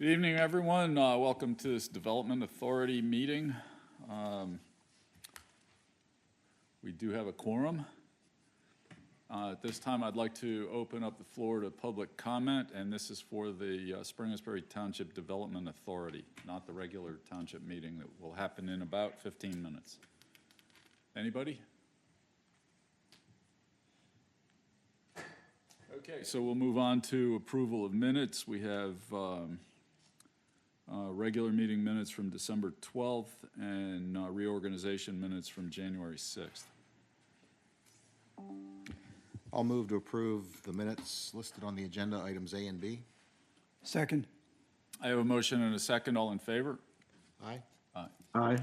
Good evening, everyone. Welcome to this Development Authority meeting. We do have a quorum. At this time, I'd like to open up the floor to public comment, and this is for the Springersbury Township Development Authority, not the regular township meeting that will happen in about 15 minutes. Anybody? Okay, so we'll move on to approval of minutes. We have regular meeting minutes from December 12th and reorganization minutes from January 6th. I'll move to approve the minutes listed on the agenda, items A and B. Second. I have a motion and a second. All in favor? Aye. Aye.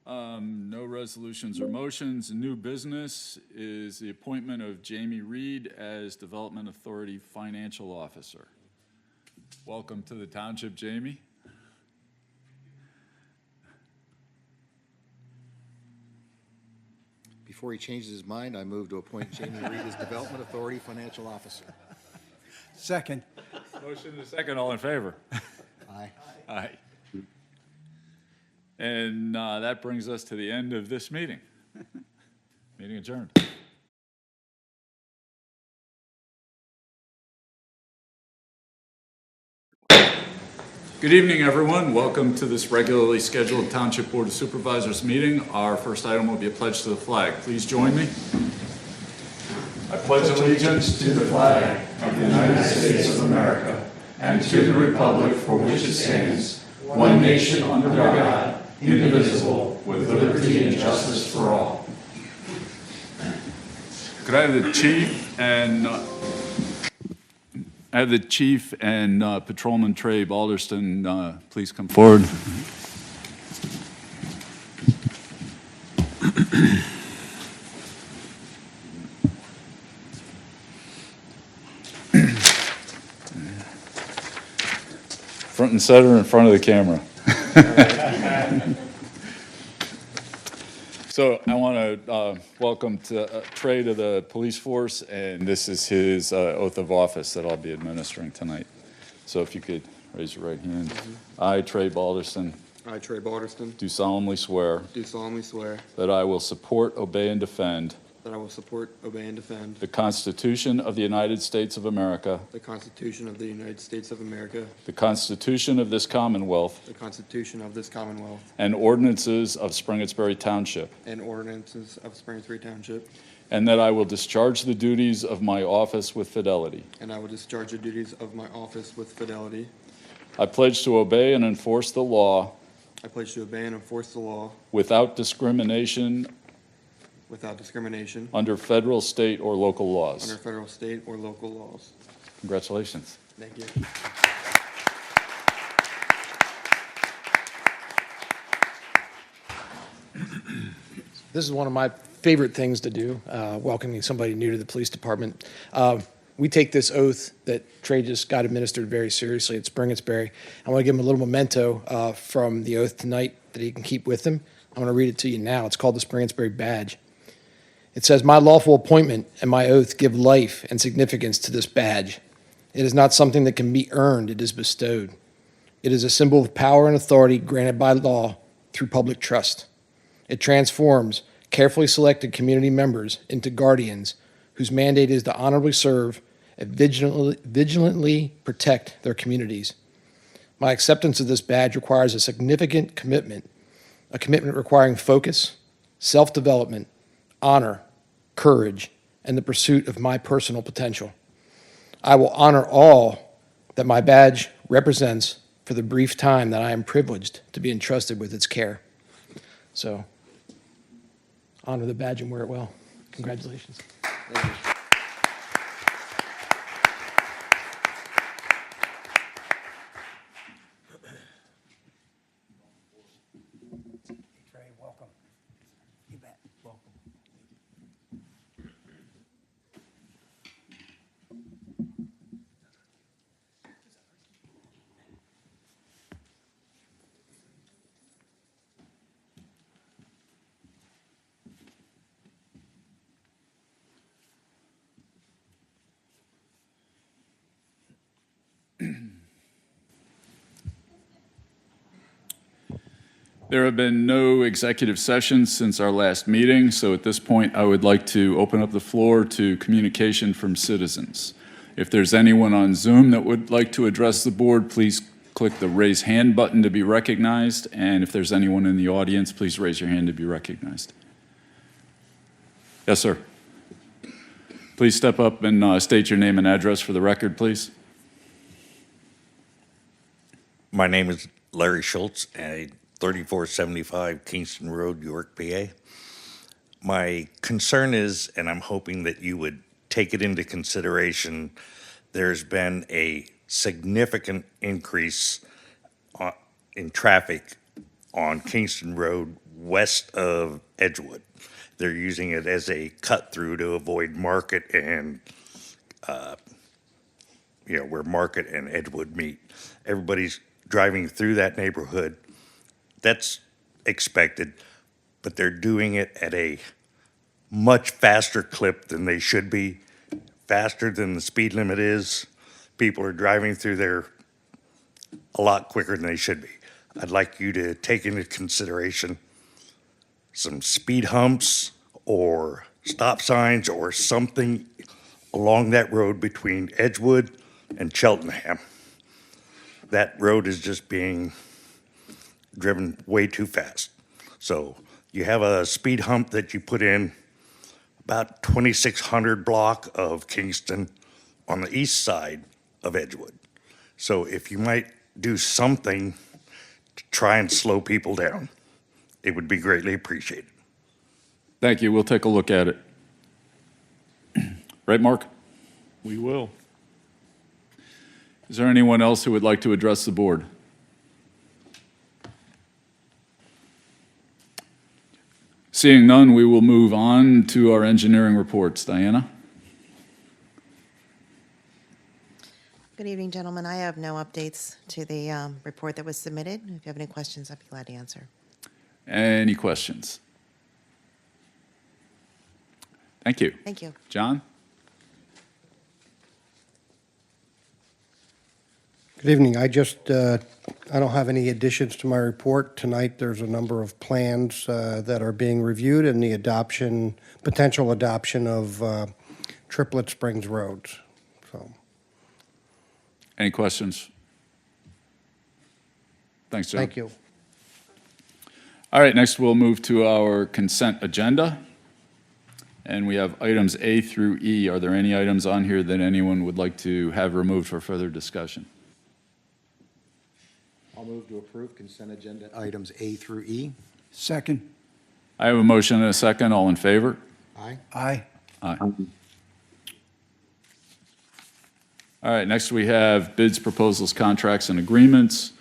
No resolutions or motions. New business is the appointment of Jamie Reed as Development Authority Financial Officer. Welcome to the township, Jamie. Before he changes his mind, I move to appoint Jamie Reed as Development Authority Financial Officer. Second. Motion and a second. All in favor? Aye. Aye. And that brings us to the end of this meeting. Meeting adjourned. Good evening, everyone. Welcome to this regularly scheduled Township Board of Supervisors meeting. Our first item will be a pledge to the flag. Please join me. I pledge allegiance to the flag of the United States of America and to the republic for which it stands, one nation under God, indivisible, with liberty and justice for all. Could I have the chief and Patrolman Trey Balderston please come forward. Front and center in front of the camera. So I want to welcome Trey to the police force, and this is his oath of office that I'll be administering tonight. So if you could raise your right hand. I, Trey Balderston, I, Trey Balderston, do solemnly swear do solemnly swear that I will support, obey, and defend that I will support, obey, and defend the Constitution of the United States of America, the Constitution of the United States of America, the Constitution of this Commonwealth, the Constitution of this Commonwealth, and ordinances of Springersbury Township, and ordinances of Springersbury Township, and that I will discharge the duties of my office with fidelity. and I will discharge the duties of my office with fidelity. I pledge to obey and enforce the law I pledge to obey and enforce the law without discrimination without discrimination under federal, state, or local under laws. federal, state, or local laws. Congratulations. Thank you. This is one of my favorite things to do, welcoming somebody new to the police department. We take this oath that Trey just got administered very seriously at Springersbury. I want to give him a little memento from the oath tonight that he can keep with him. I'm going to read it to you now. It's called the Springersbury Badge. It says, "My lawful appointment and my oath give life and significance to this badge. It is not something that can be earned, it is bestowed. It is a symbol of power and authority granted by law through public trust. It transforms carefully selected community members into guardians whose mandate is to honorably serve and vigilantly protect their communities. My acceptance of this badge requires a significant commitment, a commitment requiring focus, self-development, honor, courage, and the pursuit of my personal potential. I will honor all that my badge represents for the brief time that I am privileged to be entrusted with its care." So, honor the badge and wear it well. Congratulations. Thank you. Trey, welcome. You bet. Welcome. There have been no executive sessions since our last meeting, so at this point, I would like to open up the floor to communication from citizens. If there's anyone on Zoom that would like to address the board, please click the raise hand button to be recognized, and if there's anyone in the audience, please raise your hand to be recognized. Yes, sir. Please step up and state your name and address for the record, please. My name is Larry Schultz, 3475 Kingston Road, York, PA. My concern is, and I'm hoping that you would take it into consideration, there's been a significant increase in traffic on Kingston Road west of Edgewood. They're using it as a cut through to avoid Market and, where Market and Edgewood meet. Everybody's driving through that neighborhood. That's expected, but they're doing it at a much faster clip than they should be, faster than the speed limit is. People are driving through there a lot quicker than they should be. I'd like you to take into consideration some speed humps or stop signs or something along that road between Edgewood and Cheltenham. That road is just being driven way too fast. So you have a speed hump that you put in about 2600 block of Kingston on the east side of Edgewood. So if you might do something to try and slow people down, it would be greatly appreciated. Thank you. We'll take a look at it. Right, Mark? We will. Is there anyone else who would like to address the board? Seeing none, we will move on to our engineering reports. Diana? Good evening, gentlemen. I have no updates to the report that was submitted. If you have any questions, I'd be glad to answer. Any questions? Thank you. Thank you. John? Good evening. I don't have any additions to my report. Tonight, there's a number of plans that are being reviewed and the potential adoption of Triplet Springs roads. So, Any questions? Thanks, John. thank you. All right, next we'll move to our consent agenda. And we have items A through E. Are there any items on here that anyone would like to have removed for further discussion? I'll move to approve consent agenda items A through E. Second. I have a motion and a second. All in favor? Aye. Aye. Aye. All right, next we have bids, proposals, contracts, and agreements.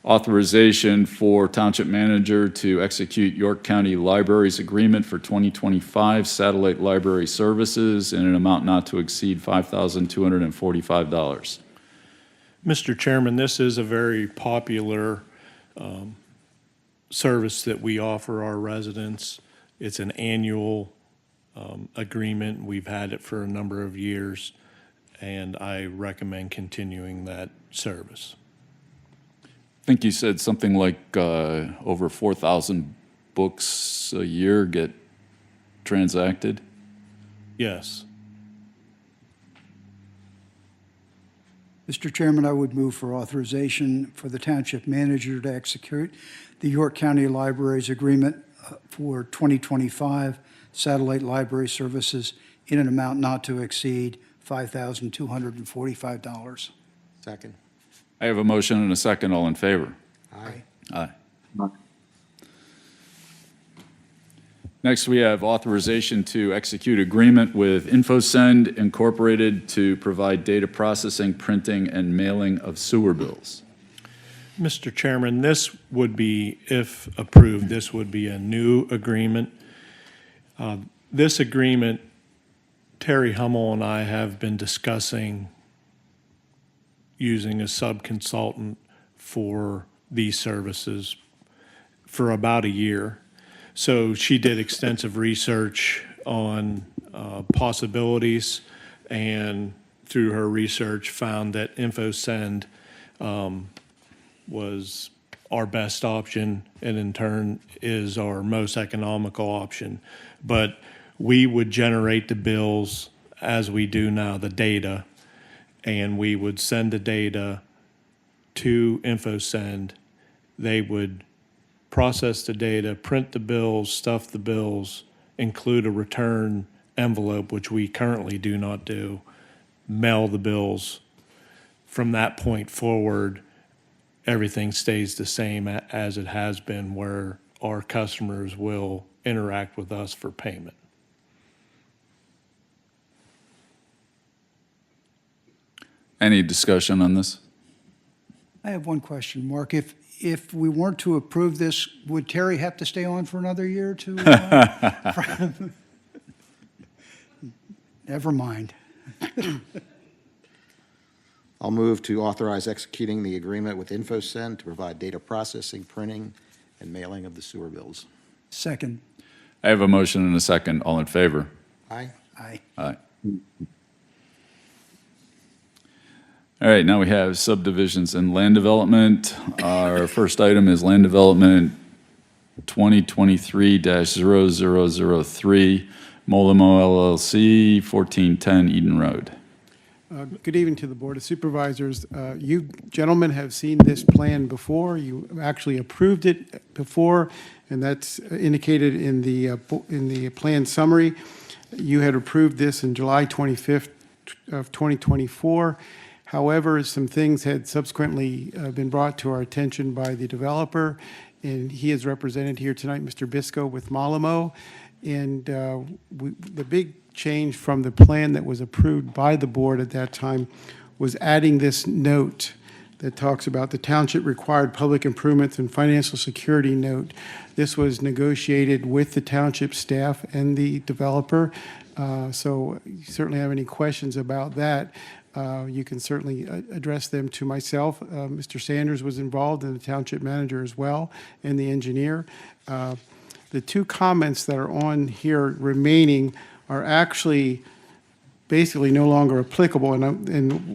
Authorization for Township Manager to execute York County Library's agreement for 2025 satellite library services in an amount not to exceed $5,245. Mr. Chairman, this is a very popular service that we offer our residents. It's an annual agreement. We've had it for a number of years, and I recommend continuing that service. I think you said something like over 4,000 books a year get transacted. Yes. Mr. Chairman, I would move for authorization for the Township Manager to execute the York County Library's agreement for 2025 satellite library services in an amount not to exceed $5,245. Second. I have a motion and a second. All in favor? Aye. Aye. Next, we have authorization to execute agreement with InfoSend Incorporated to provide data processing, printing, and mailing of sewer bills. Mr. Chairman, this would be, if approved, this would be a new agreement. This agreement, Terry Hummel and I have been discussing using a sub-consultant for these services for about a year. So she did extensive research on possibilities, and through her research found that InfoSend was our best option and in turn is our most economical option. But we would generate the bills as we do now, the data, and we would send the data to InfoSend. They would process the data, print the bills, stuff the bills, include a return envelope, which we currently do not do, mail the bills. From that point forward, everything stays the same as it has been, where our customers will interact with us for payment. Any discussion on this? I have one question, Mark. If we weren't to approve this, would Terry have to stay on for another year or two? Never mind. I'll move to authorize executing the agreement with InfoSend to provide data processing, printing, and mailing of the sewer bills. Second. I have a motion and a second. All in favor? Aye. Aye. Aye. All right, now we have subdivisions and land development. Our first item is land development 2023-0003, Molimo LLC, 1410 Eden Road. Good evening to the Board of Supervisors. You gentlemen have seen this plan before. You actually approved it before, and that's indicated in the plan summary. You had approved this in July 25th of 2024. However, some things had subsequently been brought to our attention by the developer, and he is represented here tonight, Mr. Bisco with Molimo. And the big change from the plan that was approved by the board at that time was adding this note that talks about the township required public improvements and financial security note. This was negotiated with the township staff and the developer. So you certainly have any questions about that, you can certainly address them to myself. Mr. Sanders was involved, and the township manager as well, and the engineer. The two comments that are on here remaining are actually basically no longer applicable, and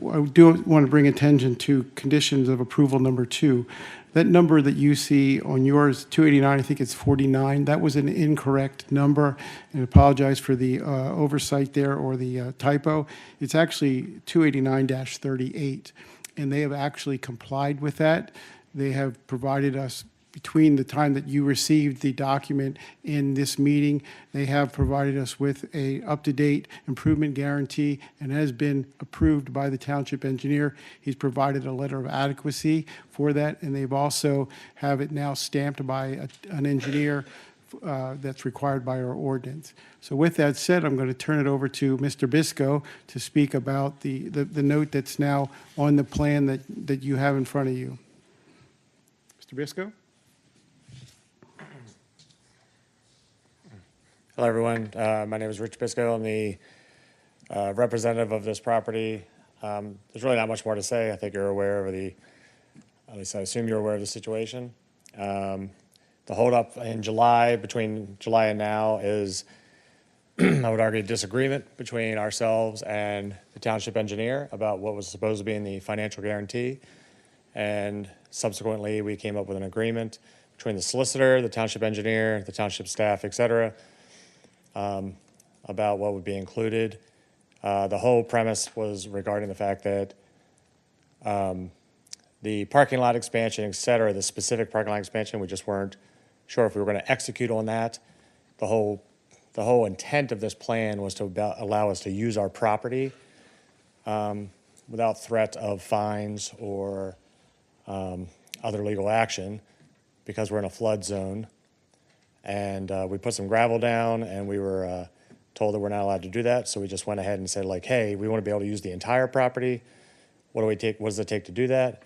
I do want to bring attention to conditions of approval number 2. That number that you see on yours, 289, I think it's 49, that was an incorrect number, and I apologize for the oversight there or the typo. It's actually 289-38, and they have actually complied with that. They have provided us, between the time that you received the document in this meeting, they have provided us with a up-to-date improvement guarantee and has been approved by the township engineer. He's provided a letter of adequacy for that, and they've also have it now stamped by an engineer that's required by our ordinance. So with that said, I'm going to turn it over to Mr. Bisco to speak about the note that's now on the plan that you have in front of you. Mr. Bisco? Hello, everyone. My name is Rich Bisco. I'm the representative of this property. There's really not much more to say. I think you're aware of at least I assume you're aware of the situation. The holdup in July, between July and now, is, I would argue, a disagreement between ourselves and the township engineer about what was supposed to be in the financial guarantee. And subsequently, we came up with an agreement between the solicitor, the township engineer, the township staff, et cetera, about what would be included. The whole premise was regarding the fact that the parking lot expansion, et cetera, the specific parking lot expansion, we just weren't sure if we were going to execute on that. The whole intent of this plan was to allow us to use our property without threat of fines or other legal action, because we're in a flood zone. And we put some gravel down, and we were told that we're not allowed to do that. So we just went ahead and said, like, hey, we want to be able to use the entire property. What does it take to do that?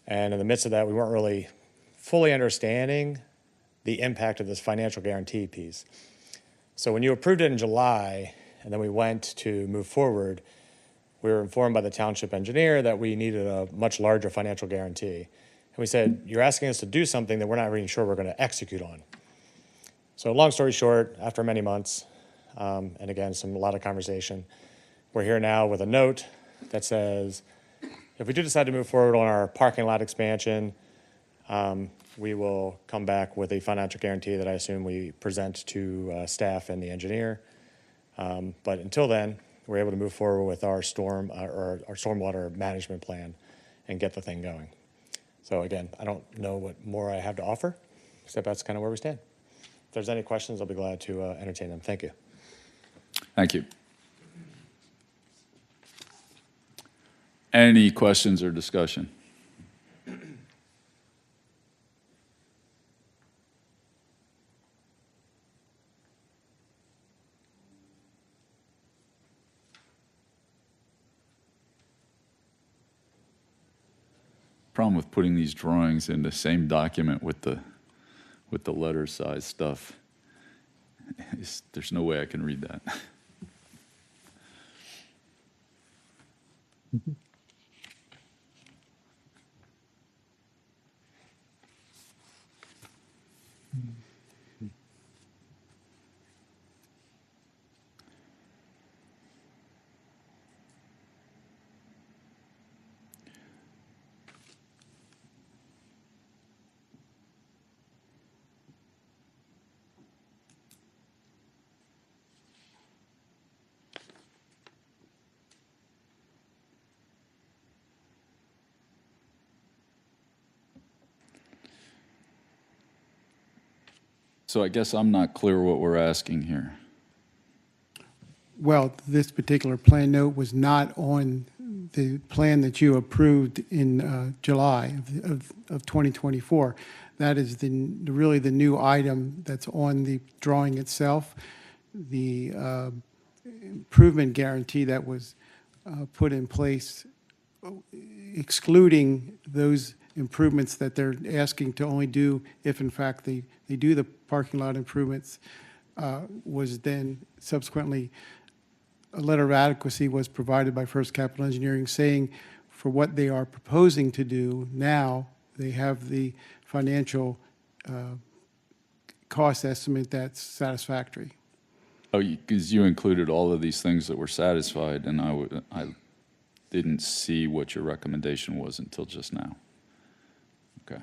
And in the midst of that, we weren't really fully understanding the impact of this financial guarantee piece. So when you approved it in July, and then we went to move forward, we were informed by the township engineer that we needed a much larger financial guarantee. And we said, you're asking us to do something that we're not really sure we're going to execute on. So long story short, after many months, and again, a lot of conversation, we're here now with a note that says, if we do decide to move forward on our parking lot expansion, we will come back with a financial guarantee that I assume we present to staff and the engineer. But until then, we're able to move forward with our stormwater management plan and get the thing going. So again, I don't know what more I have to offer, except that's kind of where we stand. If there's any questions, I'll be glad to entertain them. Thank you. Thank you. Any questions or discussion? Problem with putting these drawings in the same document with the letter size stuff is there's no way I can read that. So I guess I'm not clear what we're asking here. Well, this particular plan note was not on the plan that you approved in July of 2024. That is really the new item that's on the drawing itself. The improvement guarantee that was put in place, excluding those improvements that they're asking to only do if in fact they do the parking lot improvements, was then subsequently a letter of adequacy was provided by First Capital Engineering saying for what they are proposing to do now, they have the financial cost estimate that's satisfactory. Oh, because you included all of these things that were satisfied, and I didn't see what your recommendation was until just now. Okay.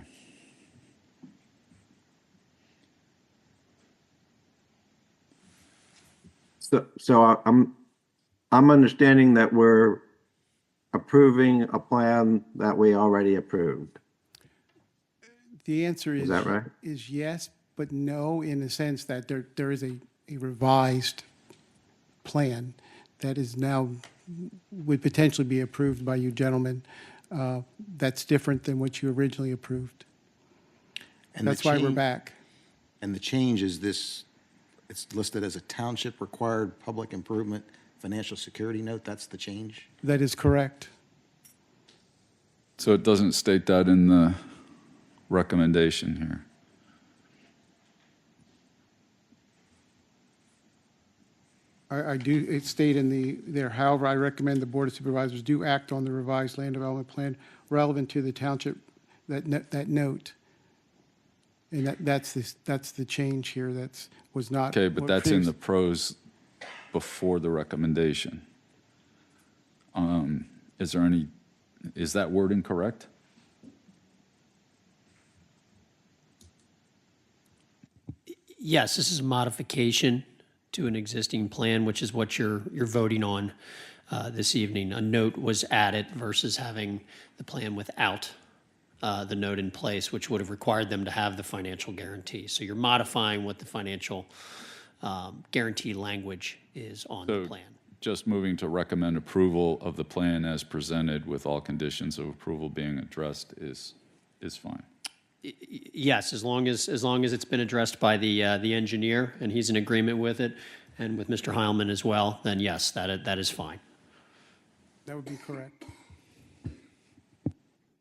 So I'm understanding that we're approving a plan that we already approved. The answer Is that right? is yes, but no, in the sense that there is a revised plan that is now, would potentially be approved by you gentlemen, that's different than what you originally approved. And the That's why we're change- back. And the change is this, it's listed as a township-required public improvement financial security note, that's the change? That is correct. So it doesn't state that in the recommendation here. I do state in there, however, I recommend the Board of Supervisors do act on the revised land development plan relevant to the township, that note. And that's the change here, was not. Okay, but what that's in the previous- pros before the recommendation. Is that wording correct? Yes, this is a modification to an existing plan, which is what you're voting on this evening. A note was added versus having the plan without the note in place, which would have required them to have the financial guarantee. So you're modifying what the financial guarantee language is on the So plan. just moving to recommend approval of the plan as presented with all conditions of approval being addressed is fine. Yes, as long as it's been addressed by the engineer and he's in agreement with it, and with Mr. Heilman as well, then yes, that is fine. That would be correct.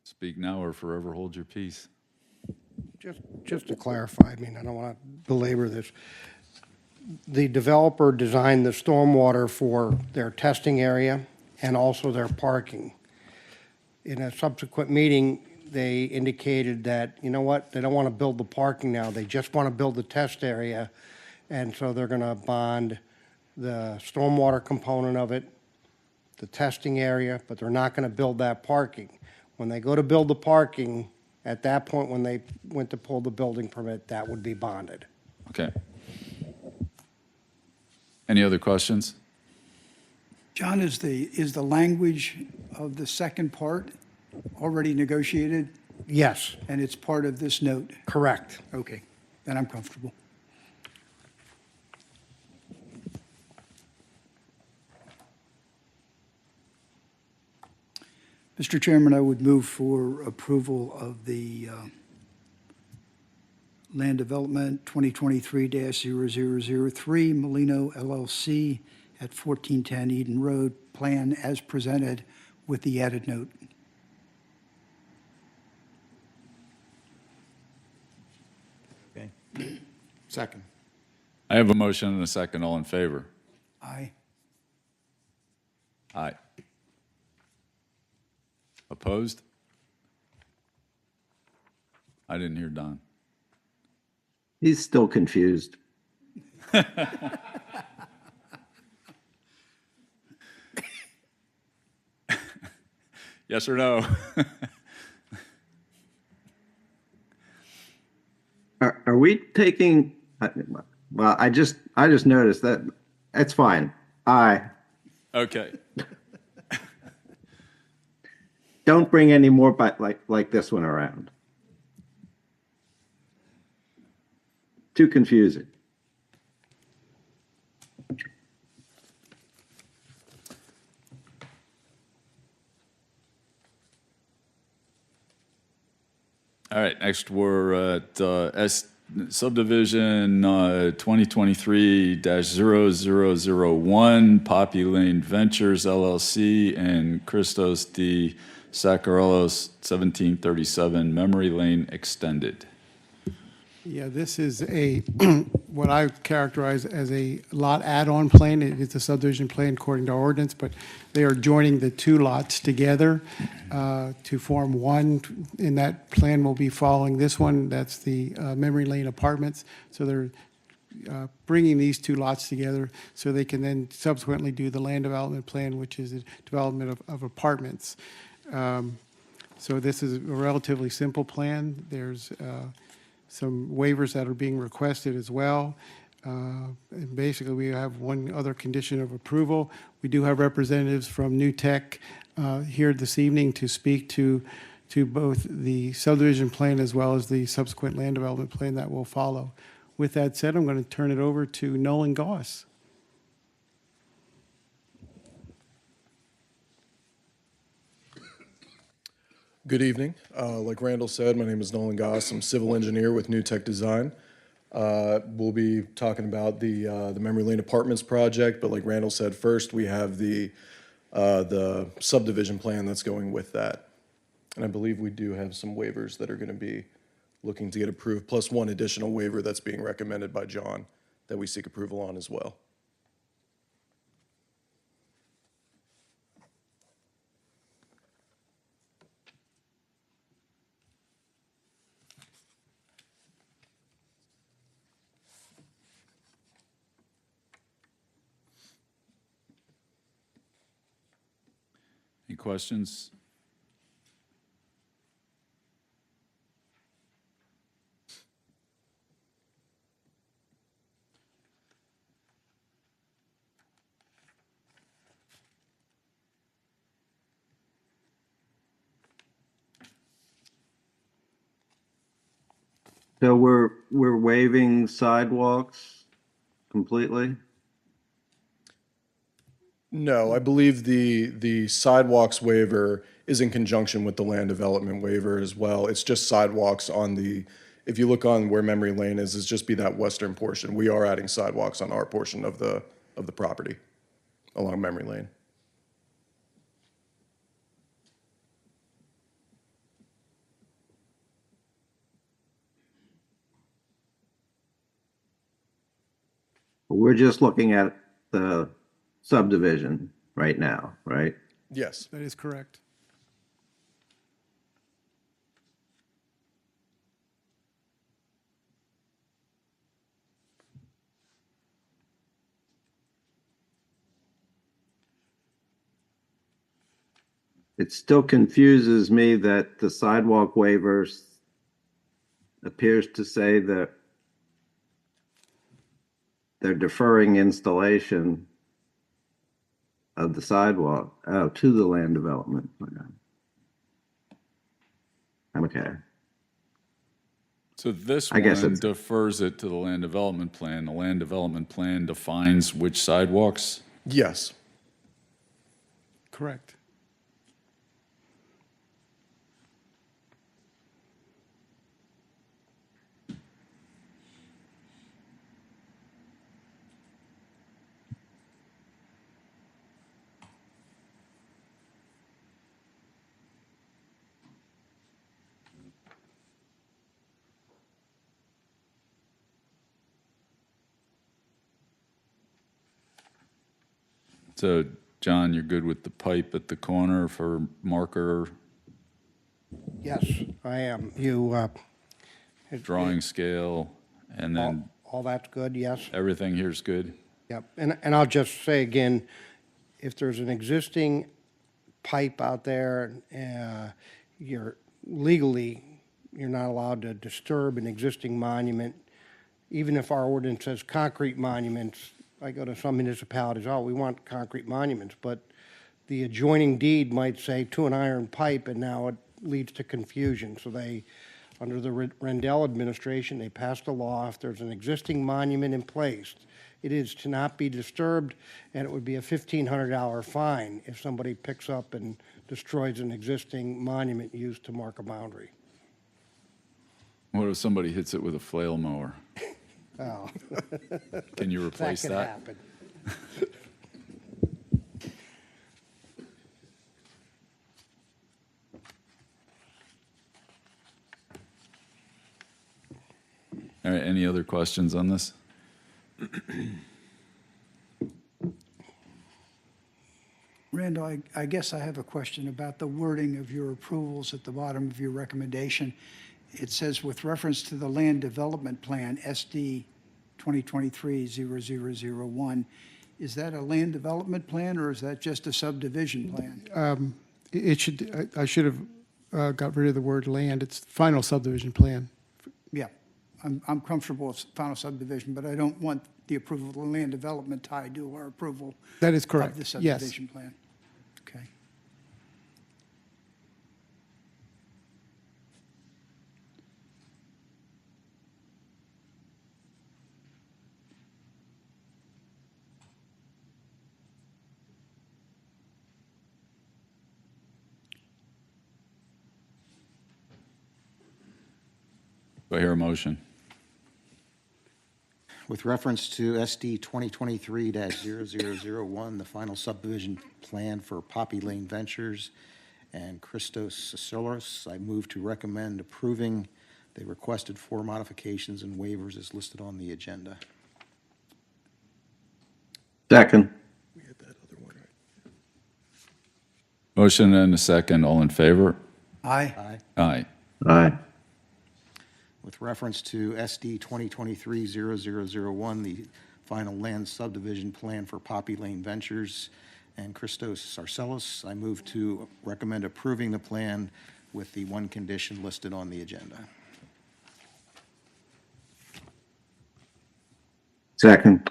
Speak now or forever hold your peace. Just to clarify, I mean, I don't want to belabor this. The developer designed the stormwater for their testing area and also their parking. In a subsequent meeting, they indicated that, you know what, they don't want to build the parking now, they just want to build the test area, and so they're going to bond the stormwater component of it, the testing area, but they're not going to build that parking. When they go to build the parking, At that point, when they went to pull the building permit, that would be bonded. Okay. Any other questions? John, is the language of the second part already negotiated Yes, and it's part of this note? correct. Okay, then I'm comfortable. Mr. Chairman, I would move for approval of the Land Development 2023-0003 Molino LLC at 1410 Eden Road plan as presented with the added note. Second. I have a motion and a second. All in favor? Aye. Aye. Opposed? I didn't hear Don. He's still confused. Yes or no? Are we taking, well, I just noticed that, it's fine. Aye. Okay. Don't bring any more like this one around. Too confusing. All right, next we're at subdivision 2023-0001, Poppy Lane Ventures LLC, and Christos D. Sakarelos, 1737 Memory Lane Extended. Yeah, this is what I characterize as a lot add-on plan. It's a subdivision plan according to our ordinance, but they are joining the two lots together to form one. And that plan will be following this one. That's the Memory Lane Apartments. So they're bringing these two lots together so they can then subsequently do the land development plan, which is a development of apartments. So this is a relatively simple plan. There's some waivers that are being requested as well. And basically, we have one other condition of approval. We do have representatives from New Tech here this evening to speak to both the subdivision plan as well as the subsequent land development plan that will follow. With that said, I'm going to turn it over to Nolan Goss. Good evening. Like Randall said, my name is Nolan Goss. I'm civil engineer with New Tech Design. We'll be talking about the Memory Lane Apartments project, but like Randall said, first we have the subdivision plan that's going with that. And I believe we do have some waivers that are going to be looking to get approved, plus one additional waiver that's being recommended by John that we seek approval on as well. Any questions? So we're waiving sidewalks completely? No, I believe the sidewalks waiver is in conjunction with the land development waiver as well. It's just sidewalks on the, if you look on where Memory Lane is, it's just be that western portion. We are adding sidewalks on our portion of the property along Memory Lane. We're just looking at the subdivision right now, right? Yes. That is correct. It still confuses me that the sidewalk waivers appears to say that they're deferring installation of the sidewalk to the land development plan. Okay. So this I guess one it's- defers it to the land development plan. The land development plan defines which sidewalks? Yes. Correct. So, John, you're good with the pipe at the corner for marker Yes, I am. You, drawing scale, and then all that's good, yes? everything here's good? Yep, and I'll just say again, if there's an existing pipe out there, you're legally, you're not allowed to disturb an existing monument. Even if our ordinance says concrete monuments, I go to some municipalities, oh, we want concrete monuments, but the adjoining deed might say to an iron pipe, and now it leads to confusion. So they, under the Rendell administration, they passed a law, if there's an existing monument in place, it is to not be disturbed, and it would be a $1,500 fine if somebody picks up and destroys an existing monument used to mark a boundary. What if somebody hits it with a flail mower? Oh. Can you replace That could that? happen. All right, any other questions on this? Randall, I guess I have a question about the wording of your approvals at the bottom of your recommendation. It says, with reference to the land development plan, SD 2023-0001, is that a land development plan, or is that just a subdivision plan? It should, I should have got rid of the word land. It's final subdivision plan. Yeah, I'm comfortable with final subdivision, but I don't want the approval of the land development tied to our approval That is correct. of the Yes. subdivision plan. Okay. Do I hear a motion? With reference to SD 2023-0001, the final subdivision plan for Poppy Lane Ventures and Christos Soceros, I move to recommend approving the requested 4 modifications and waivers as listed on the agenda. Second. We had that other one, right? Motion and a second, all in favor? Aye. Aye. Aye. Aye. With reference to SD 2023-0001, the final land subdivision plan for Poppy Lane Ventures and Christos Sarcellos, I move to recommend approving the plan with the one condition listed on the agenda. Second.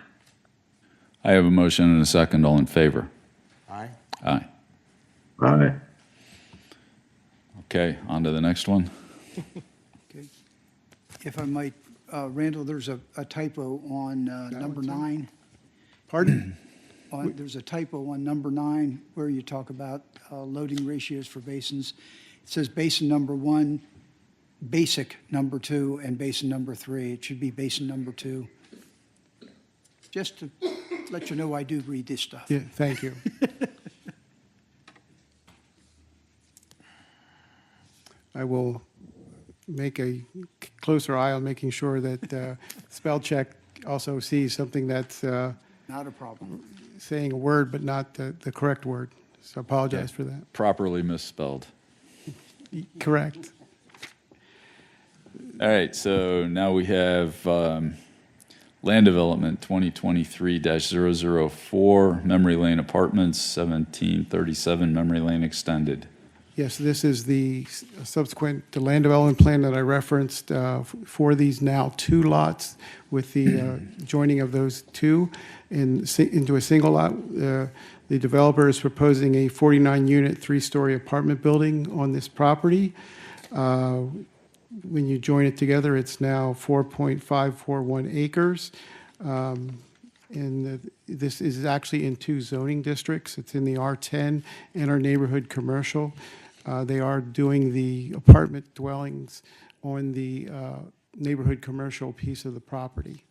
I have a motion and a second, all in favor? Aye. Aye. Aye. Okay, on to the next one. Okay. If I might, Randall, there's a typo on number 9. Pardon? There's a typo on number 9 where you talk about loading ratios for basins. It says basin number 1, basic number 2, and basin number 3. It should be basin number 2. Just to let you know I do read this stuff. Yeah, thank you. I will make a closer eye on making sure that spell check also sees something that's Not a problem. saying a word but not the correct word. So I apologize for that. Properly misspelled. Correct. All right, so now we have land development 2023-004, Memory Lane Apartments, 1737 Memory Lane Extended. Yes, this is the subsequent to land development plan that I referenced for these now 2 lots with the joining of those 2 into a single lot. The developer is proposing a 49-unit, 3-story apartment building on this property. When you join it together, it's now 4.541 acres. And this is actually in 2 zoning districts. It's in the R10 and our neighborhood commercial. They are doing the apartment dwellings on the neighborhood commercial piece of the property.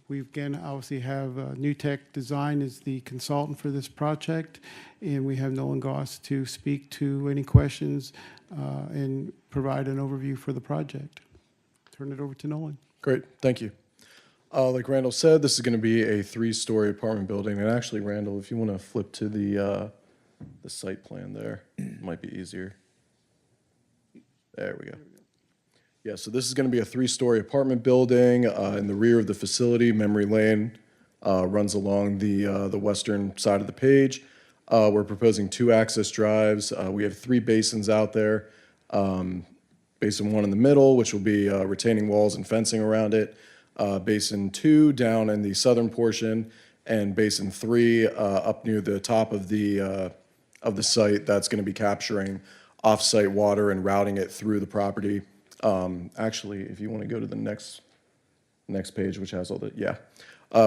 We again obviously have New Tech Design as the consultant for this project, and we have Nolan Goss to speak to any questions and provide an overview for the project. Turn it over to Nolan. Great, thank you. Like Randall said, this is going to be a 3-story apartment building. And actually, Randall, if you want to flip to the site plan there, it might be easier. There we go. Yeah, so this is going to be a 3-story apartment building. In the rear of the facility, Memory Lane runs along the western side of the page. We're proposing 2 access drives. We have 3 basins out there. Basin 1 in the middle, which will be retaining walls and fencing around it. Basin 2 down in the southern portion, and Basin 3 up near the top of the site. That's going to be capturing off-site water and routing it through the property. Actually, if you want to go to the next page, which has all the,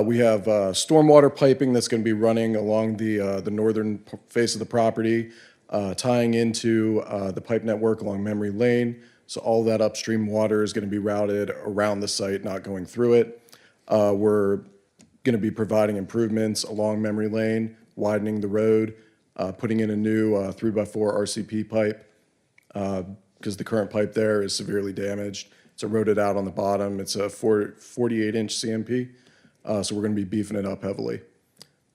we have stormwater piping that's going to be running along the northern face of the property, tying into the pipe network along Memory Lane. So all that upstream water is going to be routed around the site, not going through it. We're going to be providing improvements along Memory Lane, widening the road, putting in a new 3x4 RCP pipe, because the current pipe there is severely damaged. It's eroded out on the bottom. It's a 48-inch CMP, so we're going to be beefing it up heavily.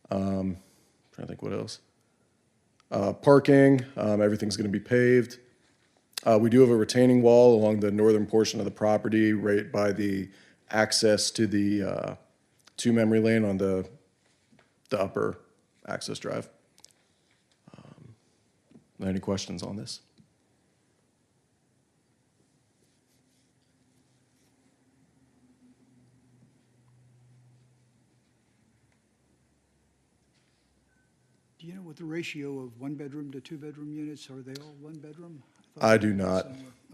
Trying to think what else. Parking, everything's going to be paved. We do have a retaining wall along the northern portion of the property, right by the access to the to Memory Lane on the upper access drive. Any questions on this? Do you know what the ratio of 1-bedroom to 2-bedroom units, are they all 1-bedroom? I do not.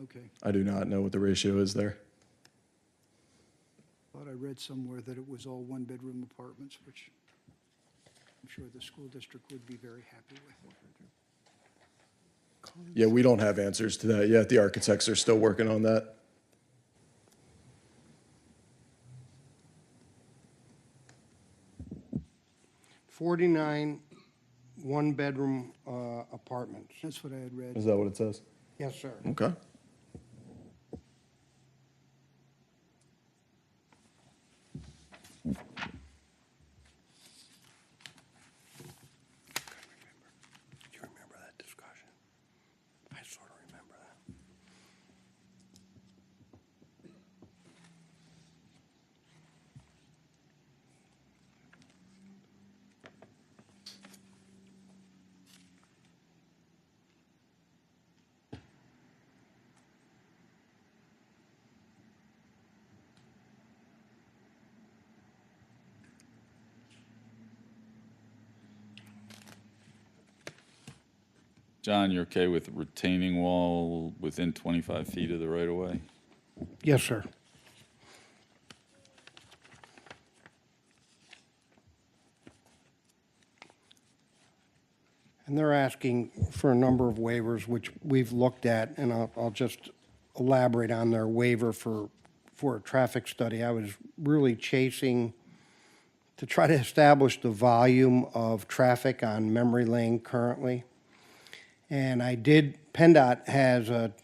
Okay. I do not know what the ratio is there. Thought I read somewhere that it was all 1-bedroom apartments, which I'm sure the school district would be very happy with. Yeah, we don't have answers to that yet. The architects are still working on that. $49 1-bedroom apartments. That's what I had read. Is that what it says? Yes, sir. Okay. Do you remember that discussion? I sort of remember that. John, you're okay with retaining wall within 25 feet of the right-of-way? Yes, sir. And they're asking for a number of waivers, which we've looked at, and I'll just elaborate on their waiver for a traffic study. I was really chasing to try to establish the volume of traffic on Memory Lane currently. And PennDOT has a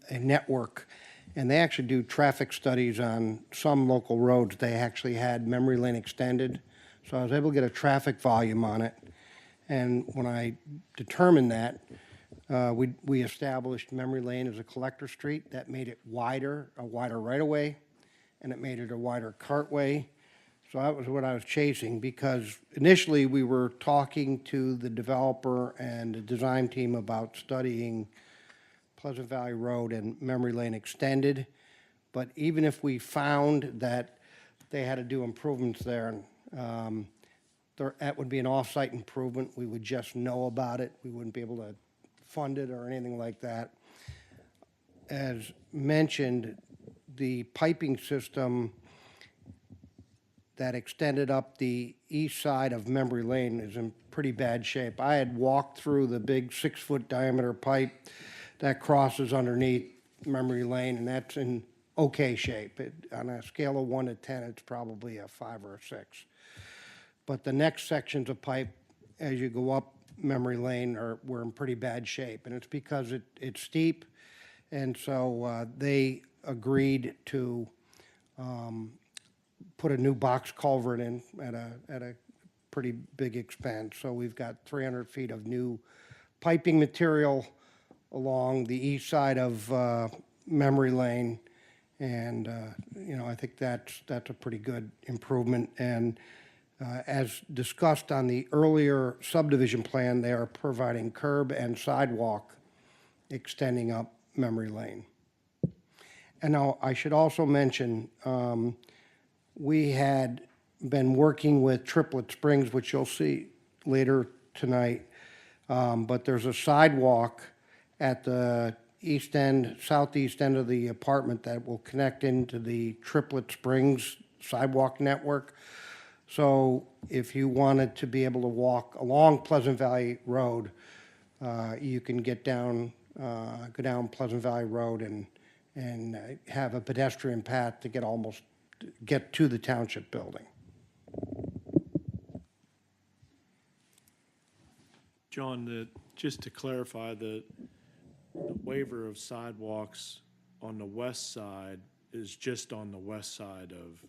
network, and they actually do traffic studies on some local roads. They actually had Memory Lane extended, so I was able to get a traffic volume on it. And when I determined that, we established Memory Lane as a collector street. That made it wider, a wider right-of-way, and it made it a wider cartway. So that was what I was chasing, because initially we were talking to the developer and the design team about studying Pleasant Valley Road and Memory Lane extended. But even if we found that they had to do improvements there, that would be an off-site improvement. We would just know about it. We wouldn't be able to fund it or anything like that. As mentioned, the piping system that extended up the east side of Memory Lane is in pretty bad shape. I had walked through the big 6-foot diameter pipe that crosses underneath Memory Lane, and that's in okay shape. On a scale of 1 to 10, it's probably a 5 or a 6. But the next sections of pipe, as you go up Memory Lane, were in pretty bad shape, and it's because it's steep, and so they agreed to put a new box culvert in at a pretty big expense. So we've got 300 feet of new piping material along the east side of Memory Lane, and I think that's a pretty good improvement. And as discussed on the earlier subdivision plan, they are providing curb and sidewalk extending up Memory Lane. And now I should also mention, we had been working with Triplet Springs, which you'll see later tonight, but there's a sidewalk at the southeast end of the apartment that will connect into the Triplet Springs sidewalk network. So if you wanted to be able to walk along Pleasant Valley Road, you can go down Pleasant Valley Road and have a pedestrian path to get to the township building. John, just to clarify, the waiver of sidewalks on the west side is just on the west side of...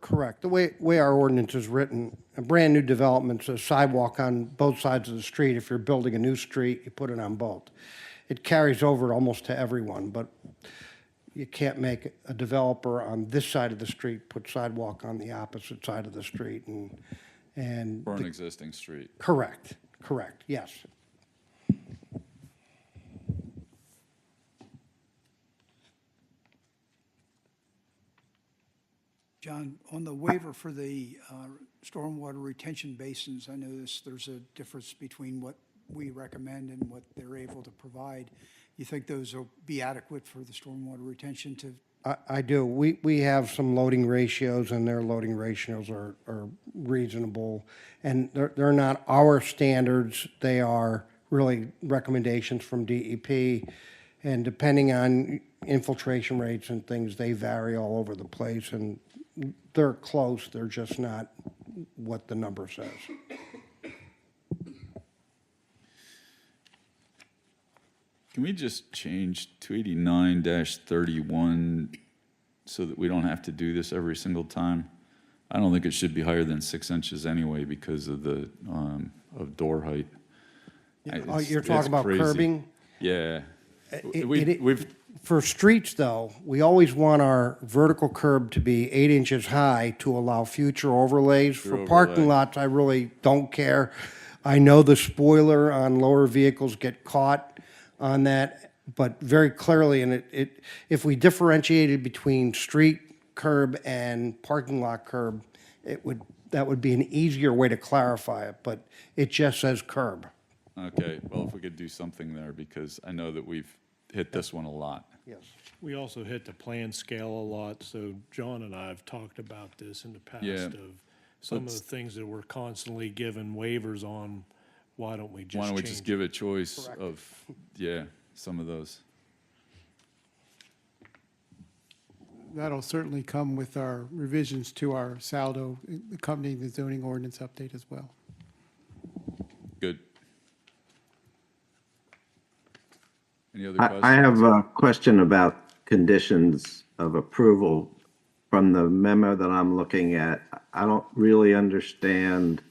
Correct. The way our ordinance is written, a brand-new development says sidewalk on both sides of the street. If you're building a new street, you put it on both. It carries over almost to everyone, but you can't make a developer on this side of the street put sidewalk on the opposite side of the street and For an existing street. Correct, yes. John, on the waiver for the stormwater retention basins, I know there's a difference between what we recommend and what they're able to provide. You think those will be adequate for the stormwater retention to? I do. We have some loading ratios, and their loading ratios are reasonable. And they're not our standards. They are really recommendations from DEP. And depending on infiltration rates and things, they vary all over the place. And they're close. They're just not what the number says. Can we just change 289-31 so that we don't have to do this every single time? I don't think it should be higher than 6 inches anyway because of the of door height. You're talking about crazy. curbing? Yeah. We've for streets, though, we always want our vertical curb to be 8 inches high to allow future overlays. For parking lots, I really don't care. I know the spoiler on lower vehicles get caught on that, but very clearly, and if we differentiated between street curb and parking lot curb, that would be an easier way to clarify it, but it just says curb. Okay, well, if we could do something there, because I know that we've hit this one a lot. Yes. We also hit the plan scale a lot, so John and I have talked about this in the past of some of the things that we're constantly given waivers on. Why don't we just give a choice of, some of those? That'll certainly come with our revisions to our saldo accompanying the zoning ordinance update as well. Good. Any other questions? I have a question about conditions of approval from the memo that I'm looking at. I don't really understand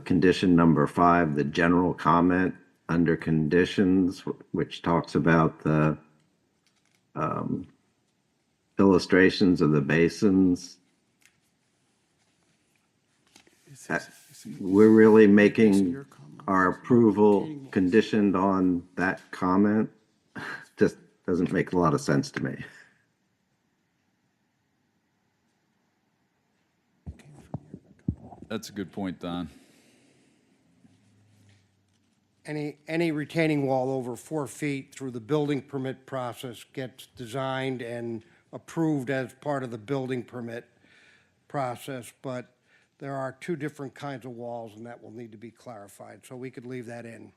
condition number 5, the general comment under conditions, which talks about the illustrations of the basins. We're really making our approval conditioned on that comment. Just doesn't make a lot of sense to me. That's a good point, Don. Any retaining wall over 4 feet through the building permit process gets designed and approved as part of the building permit process, but there are two different kinds of walls, and that will need to be clarified, so we could leave that in.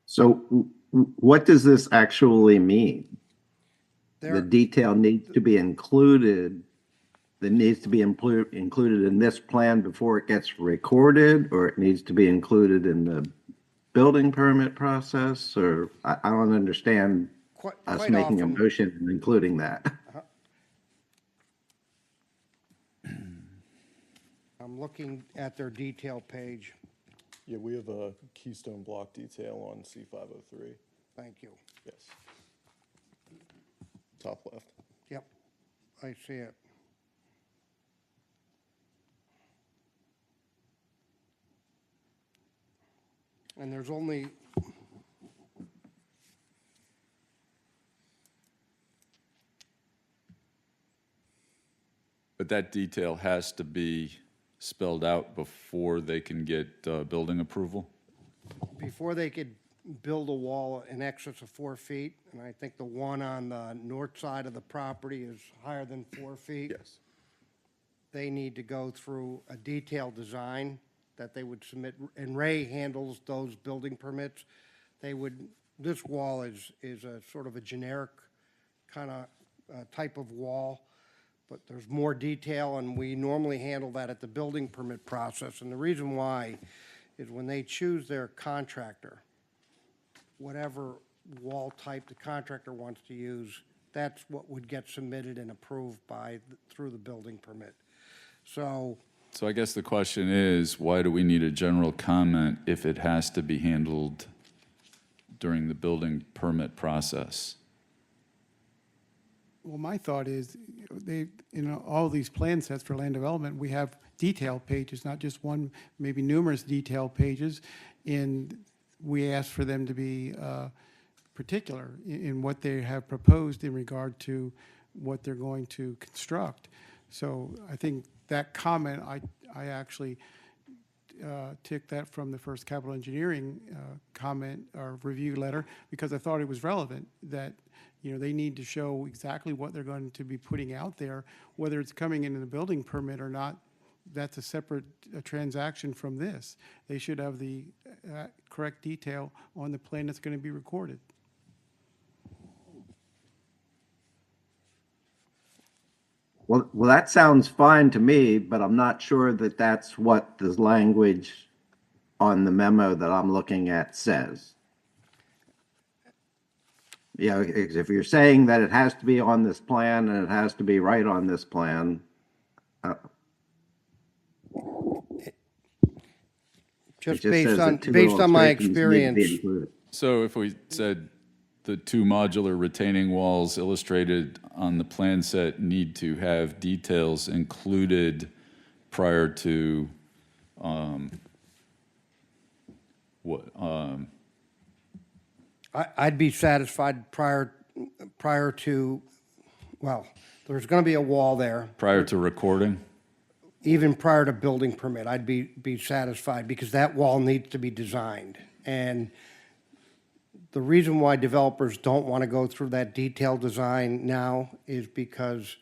So what does this actually mean? There- The detail needs to be included, that needs to be included in this plan before it gets recorded, or it needs to be included in the building permit process, or I don't understand Quite us making a often- motion and including that. I'm looking at their detail page. Yeah, we have a keystone block detail on C503. Thank you. Yes. Top left. Yep, I see it. And there's only, But that detail has to be spelled out before they can get building approval? before they could build a wall in excess of 4 feet, and I think the one on the north side of the property is higher than 4 feet. Yes. They need to go through a detailed design that they would submit, and Ray handles those building permits. They would, this wall is a sort of a generic kind of type of wall, but there's more detail, and we normally handle that at the building permit process. And the reason why is when they choose their contractor, whatever wall type the contractor wants to use, that's what would get submitted and approved through the building permit. So, So I guess the question is, why do we need a general comment if it has to be handled during the building permit process? Well, my thought is, all these plan sets for land development, we have detail pages, not just one, maybe numerous detail pages. And we ask for them to be particular in what they have proposed in regard to what they're going to construct. So I think that comment, I actually took that from the first capital engineering comment or review letter, because I thought it was relevant that, they need to show exactly what they're going to be putting out there, whether it's coming in the building permit or not. That's a separate transaction from this. They should have the correct detail on the plan that's going to be recorded. Well, that sounds fine to me, but I'm not sure that that's what the language on the memo that I'm looking at says. If you're saying that it has to be on this plan and it has to be right on this plan, just it based says on, that two based on my illustrations need to be experience, included. So if we said the two modular retaining walls illustrated on the plan set need to have details included prior to I'd be satisfied prior to, well, there's going to be a wall there. prior to recording? Even prior to building permit, I'd be satisfied, because that wall needs to be designed. And the reason why developers don't want to go through that detailed design now is because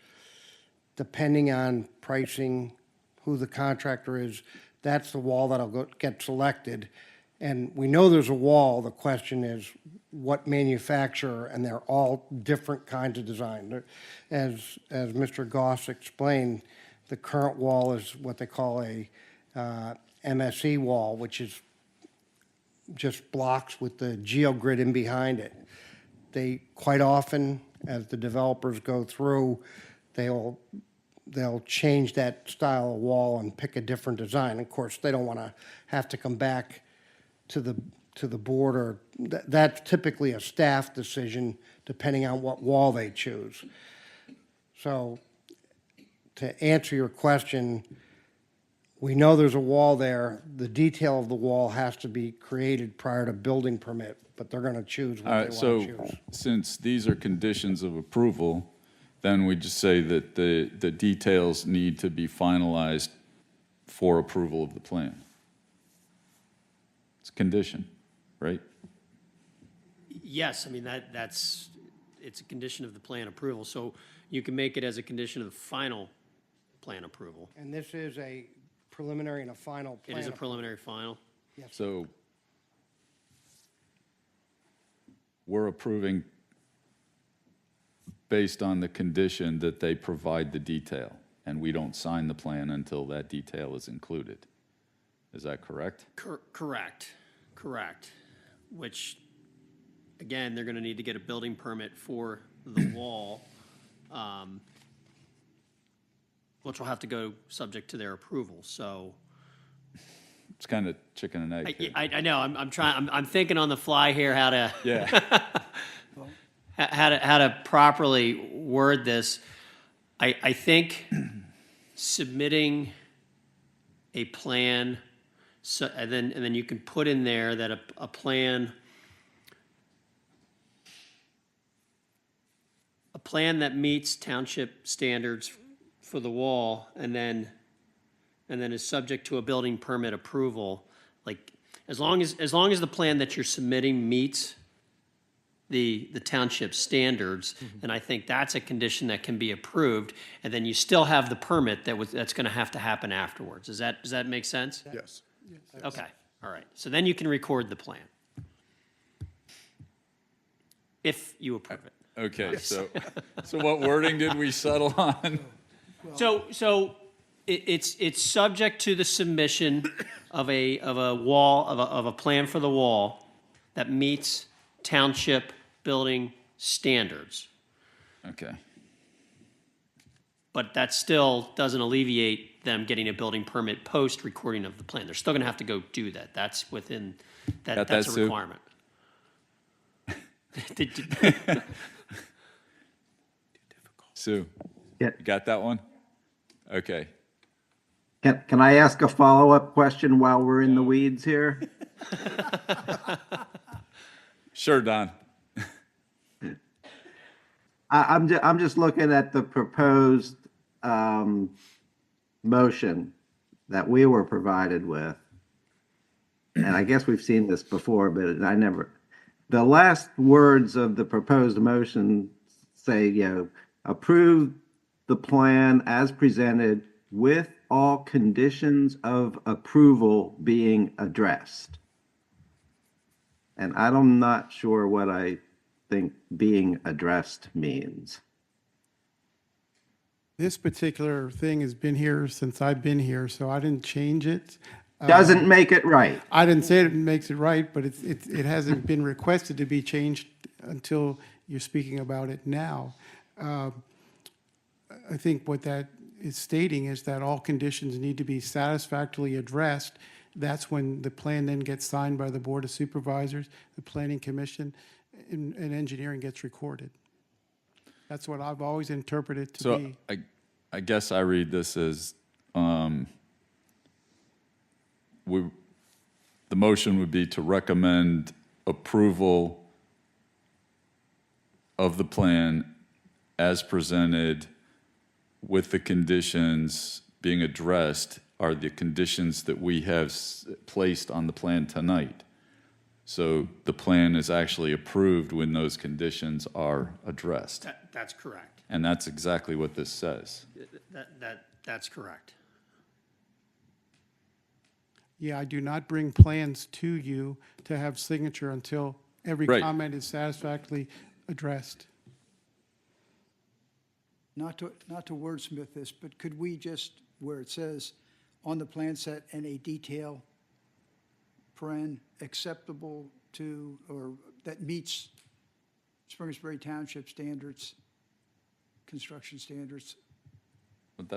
depending on pricing, who the contractor is, that's the wall that'll get selected. And we know there's a wall. The question is what manufacturer, and they're all different kinds of design. As Mr. Goss explained, the current wall is what they call a MSE wall, which is just blocks with the geogrid in behind it. They quite often, as the developers go through, they'll change that style of wall and pick a different design. Of course, they don't want to have to come back to the board, or that's typically a staff decision depending on what wall they choose. So to answer your question, we know there's a wall there. The detail of the wall has to be created prior to building permit, but they're going to choose All what right, they so want to choose. since these are conditions of approval, then we just say that the details need to be finalized for approval of the plan. It's a condition, right? Yes, I mean, it's a condition of the plan approval, so you can make it as a condition of the final plan approval. And this is a preliminary and a final It plan. is a preliminary final. So we're approving based on the condition that they provide the detail, and we don't sign the plan until that detail is included. Is that correct? Correct. Which, again, they're gonna need to get a building permit for the wall, which will have to go subject to their approval, so. It's kind of chicken and egg here. I know, I'm thinking on the fly here how to. Yeah. How to properly word this. I think submitting a plan, so, and then you can put in there that a plan that meets township standards for the wall, and then is subject to a building permit approval. Like, as long as the plan that you're submitting meets the township standards, and I think that's a condition that can be approved, and then you still have the permit that's gonna have to happen afterwards. Does that make sense? Yes. Okay, all right. So then you can record the plan. If you approve it. Okay, so what wording did we settle on? So it's subject to the submission of a wall, of a plan for the wall that meets township building standards. Okay. But that still doesn't alleviate them getting a building permit post recording of the plan. They're still gonna have to go do that. That's within, Got that's that, a Sue? requirement. Sue, Yeah. you got that one? Okay. Can I ask a follow-up question while we're in the weeds here? Sure, Don. I'm just looking at the proposed motion that we were provided with. And I guess we've seen this before, but the last words of the proposed motion say, approve the plan as presented with all conditions of approval being addressed. And I'm not sure what I think being addressed means. This particular thing has been here since I've been here, so I didn't change it. Doesn't make it right. I didn't say it makes it right, but it hasn't been requested to be changed until you're speaking about it now. I think what that is stating is that all conditions need to be satisfactorily addressed. That's when the plan then gets signed by the Board of Supervisors, the Planning Commission, and engineering gets recorded. That's what I've always interpreted to So be. I guess I read this as, the motion would be to recommend approval of the plan as presented with the conditions being addressed are the conditions that we have placed on the plan tonight. So the plan is actually approved when those conditions are addressed. That's correct. And that's exactly what this says. That's correct. Yeah, I do not bring plans to you to have signature until every Right. comment is satisfactorily addressed. Not to wordsmith this, but could we just, where it says, on the plan set and a detail, acceptable to, or that meets Springersbury Township standards, construction standards, But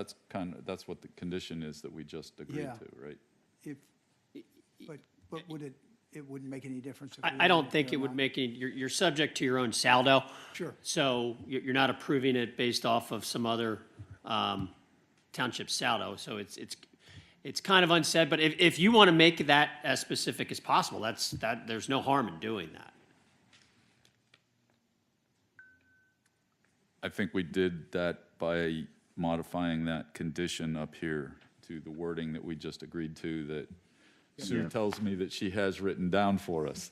that's what the condition is that we just agreed Yeah. to, right? but would it wouldn't make any difference? if we I don't were think there it would or not? make any, you're subject to your own saldo. Sure. So you're not approving it based off of some other Township Saldo, so it's kind of unsaid, but if you want to make that as specific as possible, there's no harm in doing that. I think we did that by modifying that condition up here to the wording that we just agreed to that Sue Yeah. tells me that she has written down for us.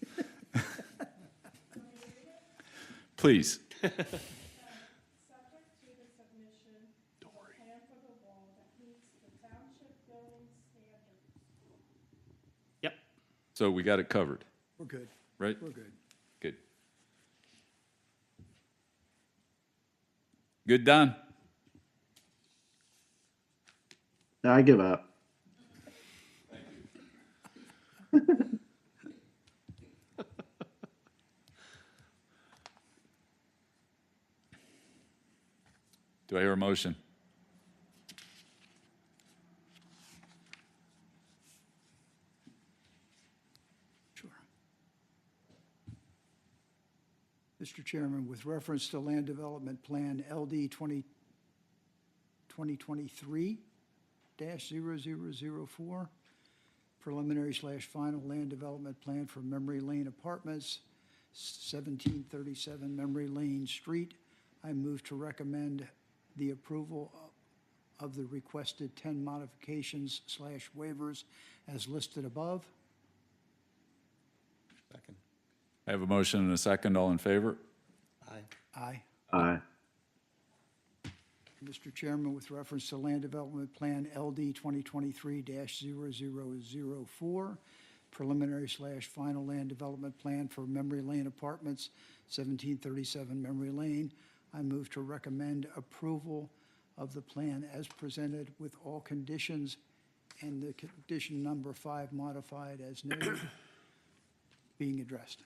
Please. Subject to the submission of a plan for the wall that meets the township building standards. Yep. So we got it covered, We're good. right? We're good. Good. Good, Don? I give up. Do I hear a motion? Sure. Mr. Chairman, with reference to Land Development Plan LD 2023-0004, preliminary/final land development plan for Memory Lane Apartments, 1737 Memory Lane Street, I move to recommend the approval of the requested 10 modifications/waivers as listed above. Second. I have a motion and a second. All in favor? Aye. Aye. Aye. Mr. Chairman, with reference to Land Development Plan LD 2023-0004, preliminary/final land development plan for Memory Lane Apartments, 1737 Memory Lane, I move to recommend approval of the plan as presented with all conditions and the condition number 5 modified as noted being addressed.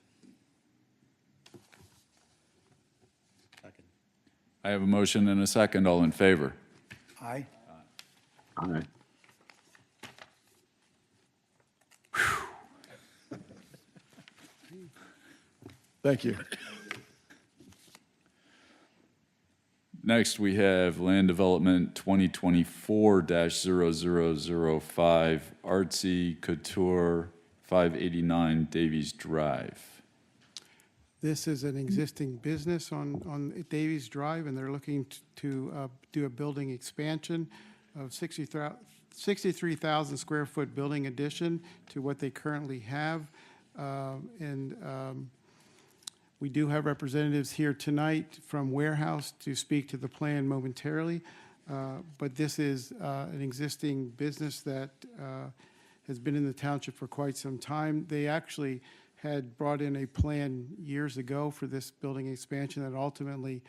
Second. I have a motion and a second. All in favor? Aye. Aye. Thank you. Next, we have Land Development 2024-0005, Artsy Couture, 589 Davies Drive. This is an existing business on Davies Drive, and they're looking to do a building expansion of 63,000 square foot building addition to what they currently have. We do have representatives here tonight from Warehouse to speak to the plan momentarily, but this is an existing business that has been in the township for quite some time. They actually had brought in a plan years ago for this building expansion that ultimately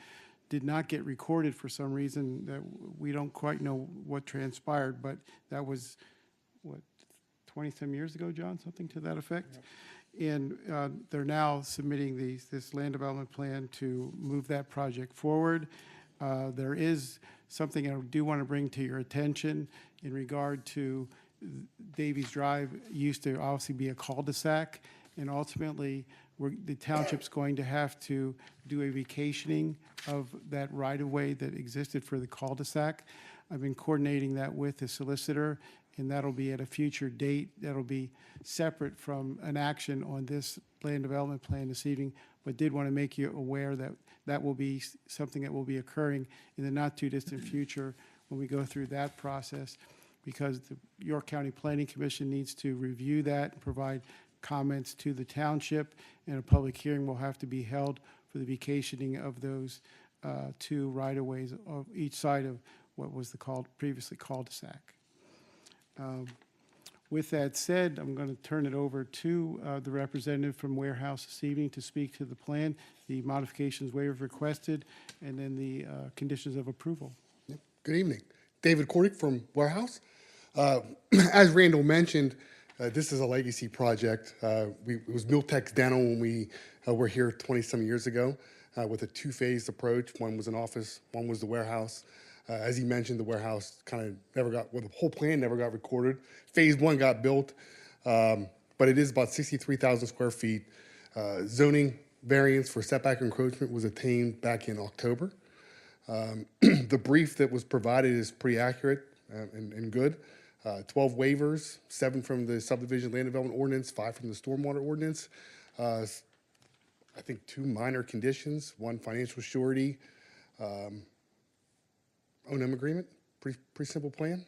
did not get recorded for some reason that we don't quite know what transpired, but that was, what, 20-some years ago, John, something to that effect? Yep. And they're now submitting this land development plan to move that project forward. There is something I do want to bring to your attention in regard to Davies Drive used to obviously be a cul-de-sac, and ultimately the township's going to have to do a vacationing of that right-of-way that existed for the cul-de-sac. I've been coordinating that with the solicitor, and that'll be at a future date. That'll be separate from an action on this land development plan this evening, but did want to make you aware that that will be something that will be occurring in the not-too-distant future when we go through that process, because the York County Planning Commission needs to review that and provide comments to the township, and a public hearing will have to be held for the vacationing of those two right-of-ways of each side of what was previously cul-de-sac. With that said, I'm going to turn it over to the representative from Warehouse this evening to speak to the plan, the modifications waivers requested, and then the conditions of approval. Good evening. David Kornick from Warehouse. As Randall mentioned, this is a legacy project. It was Miltex Dental when we were here 20-some years ago with a two-phased approach. One was an office, one was the warehouse. As he mentioned, the warehouse kind of the whole plan never got recorded. Phase 1 got built, but it is about 63,000 square feet. Zoning variance for setback encroachment was attained back in October. The brief that was provided is pretty accurate. and good. 12 waivers, 7 from the subdivision land development ordinance, 5 from the stormwater ordinance. I think 2 minor conditions, 1 financial surety, O&M agreement, pretty simple plan.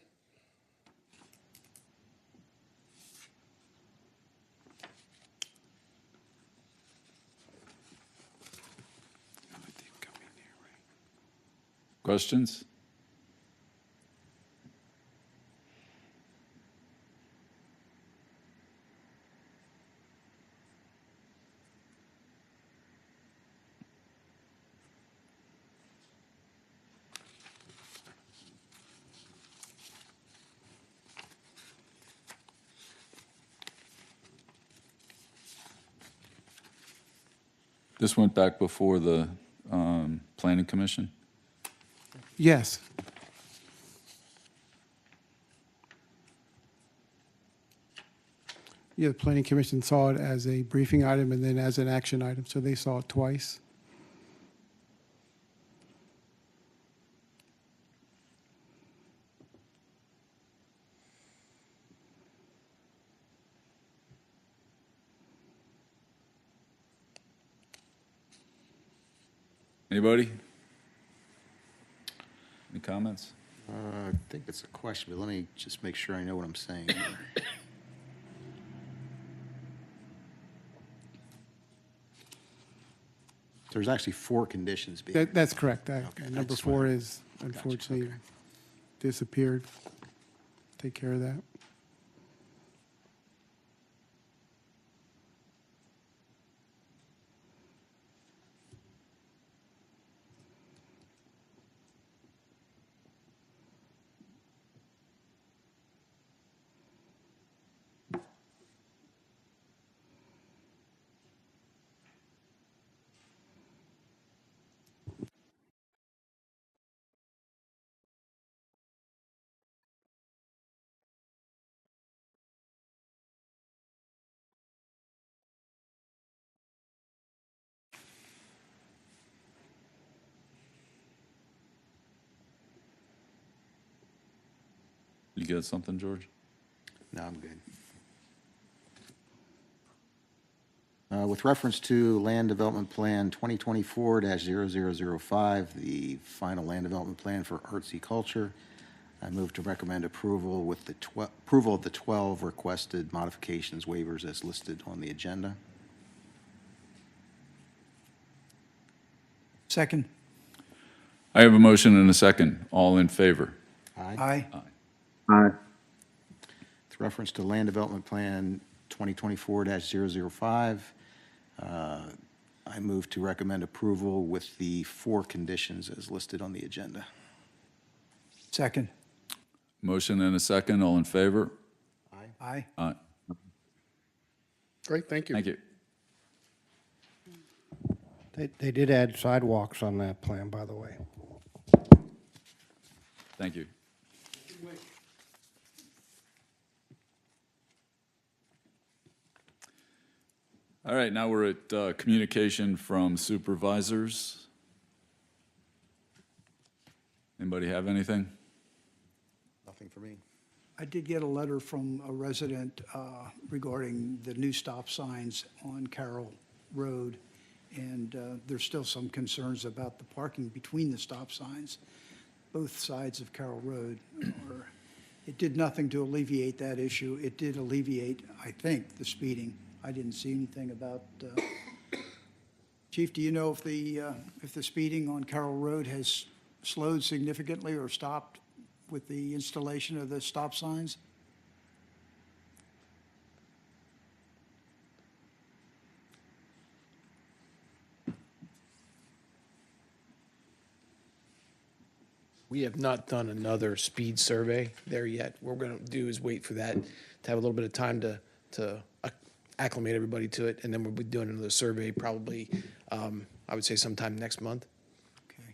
Questions? This went back before the Planning Commission? Yes. Yeah, the planning commission saw it as a briefing item and then as an action item, so they saw it twice. Anybody? Any comments? I think it's a question, but let me just make sure I know what I'm saying here. There's actually 4 conditions being. That's correct. Okay, Number that's 4 what I- is unfortunately okay. disappeared. Take care of that. You got something, George? No, I'm good. With reference to Land Development Plan 2024-0005, the final land development plan for artsy culture, I move to recommend approval with the approval of the 12 requested modifications waivers as listed on the agenda. Second. I have a motion and a second. All in favor? Aye. Aye. With reference to Land Development Plan 2024-005, I move to recommend approval with the 4 conditions as listed on the agenda. Second. Motion and a second. All in favor? Aye. Aye. Great, thank you. Thank you. They did add sidewalks on that plan, by the way. Thank you. All right, now we're at communication from supervisors. Anybody have anything? Nothing for me. I did get a letter from a resident regarding the new stop signs on Carroll Road, and there's still some concerns about the parking between the stop signs, both sides of Carroll Road. It did nothing to alleviate that issue. It did alleviate, I think, the speeding. I didn't see anything about, Chief, do you know if the speeding on Carroll Road has slowed significantly or stopped with the installation of the stop signs? We have not done another speed survey there yet. What we're going to do is wait for that to have a little bit of time to acclimate everybody to it, and then we'll be doing another survey probably, I would say sometime next month. Okay.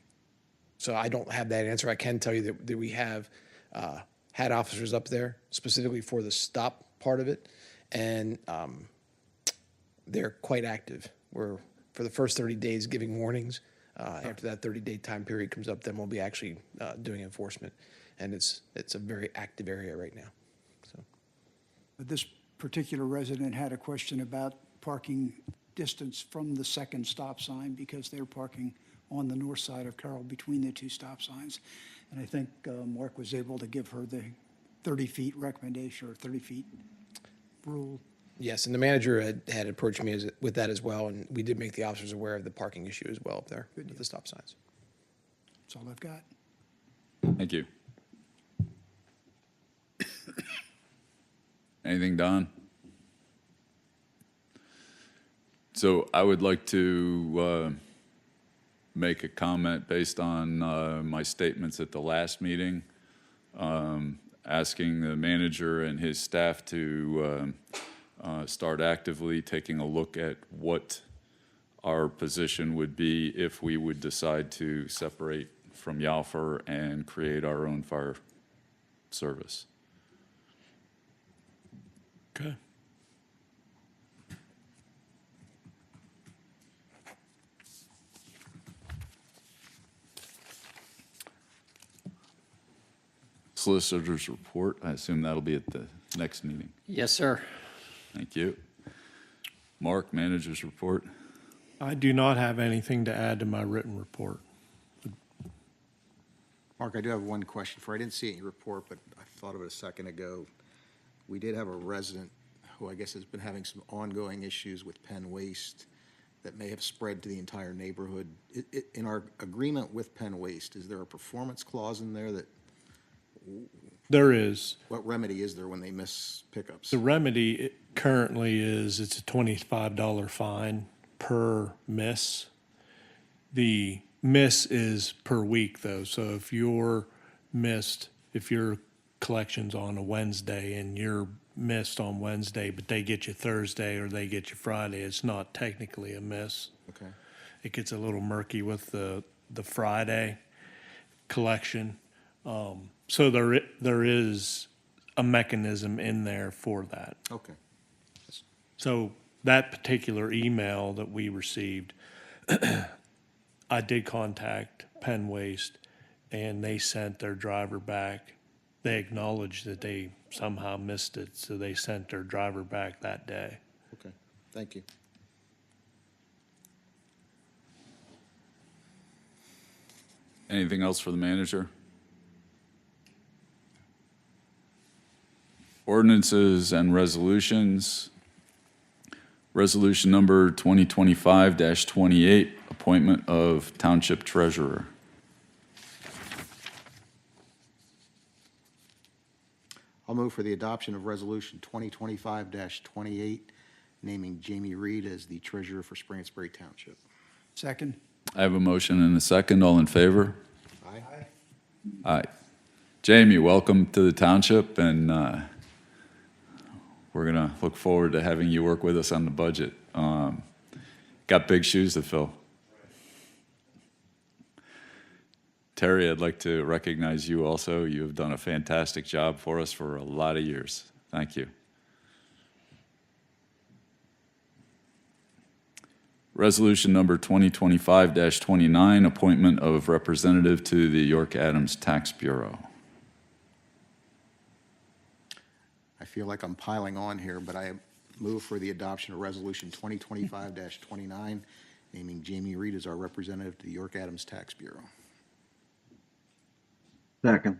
So I don't have that answer. I can tell you that we have had officers up there specifically for the stop part of it, and they're quite active. We're, for the first 30 days, giving warnings After that 30-day time period comes up, then we'll be actually doing enforcement. And it's a very active area right now. So. But this particular resident had a question about parking distance from the second stop sign because they're parking on the north side of Carroll between the two stop signs. And I think Mark was able to give her the 30 feet recommendation or 30 feet rule. Yes, and the manager had approached me with that as well, and we did make the officers aware of the parking issue as well up there with the stop signs. That's all I've got. Thank you. Anything, Don? So I would like to make a comment based on my statements at the last meeting, asking the manager and his staff to start actively taking a look at what our position would be if we would decide to separate from Yalfer and create our own fire service. Okay. Solicitor's report, I assume that'll be at the next meeting. Yes, sir. Thank you. Mark, manager's report. I do not have anything to add to my written report. Mark, I do have one question for you. I didn't see it in your report, but I thought of it a second ago. We did have a resident who I guess has been having some ongoing issues with Penn Waste that may have spread to the entire neighborhood. In our agreement with Penn Waste, is there a performance clause in there that, There is. what remedy is there when they miss pickups? The remedy currently is it's a $25 fine per miss. The miss is per week though. So if you're missed, if your collection's on a Wednesday and you're missed on Wednesday, but they get you Thursday or they get you Friday, it's not technically a miss. Okay. It gets a little murky with the Friday collection. So there is a mechanism in there for that. Okay. So that particular email that we received, I did contact Penn Waste, and they sent their driver back. They acknowledged that they somehow missed it, so they sent their driver back that day. Okay, thank you. Anything else for the manager? Ordinances and resolutions. Resolution number 2025-28, appointment of township treasurer. I'll move for the adoption of Resolution 2025-28, naming Jamie Reed as the treasurer for Spransbury Township. Second. I have a motion and a second. All in favor? Aye. Aye. Jamie, welcome to the township, and we're going to look forward to having you work with us on the budget. Got big shoes to fill. Terry, I'd like to recognize you also. You have done a fantastic job for us for a lot of years. Thank you. Resolution number 2025-29, appointment of representative to the York Adams Tax Bureau. I feel like I'm piling on here, but I move for the adoption of Resolution 2025-29, naming Jamie Reed as our representative to the York Adams Tax Bureau. Second.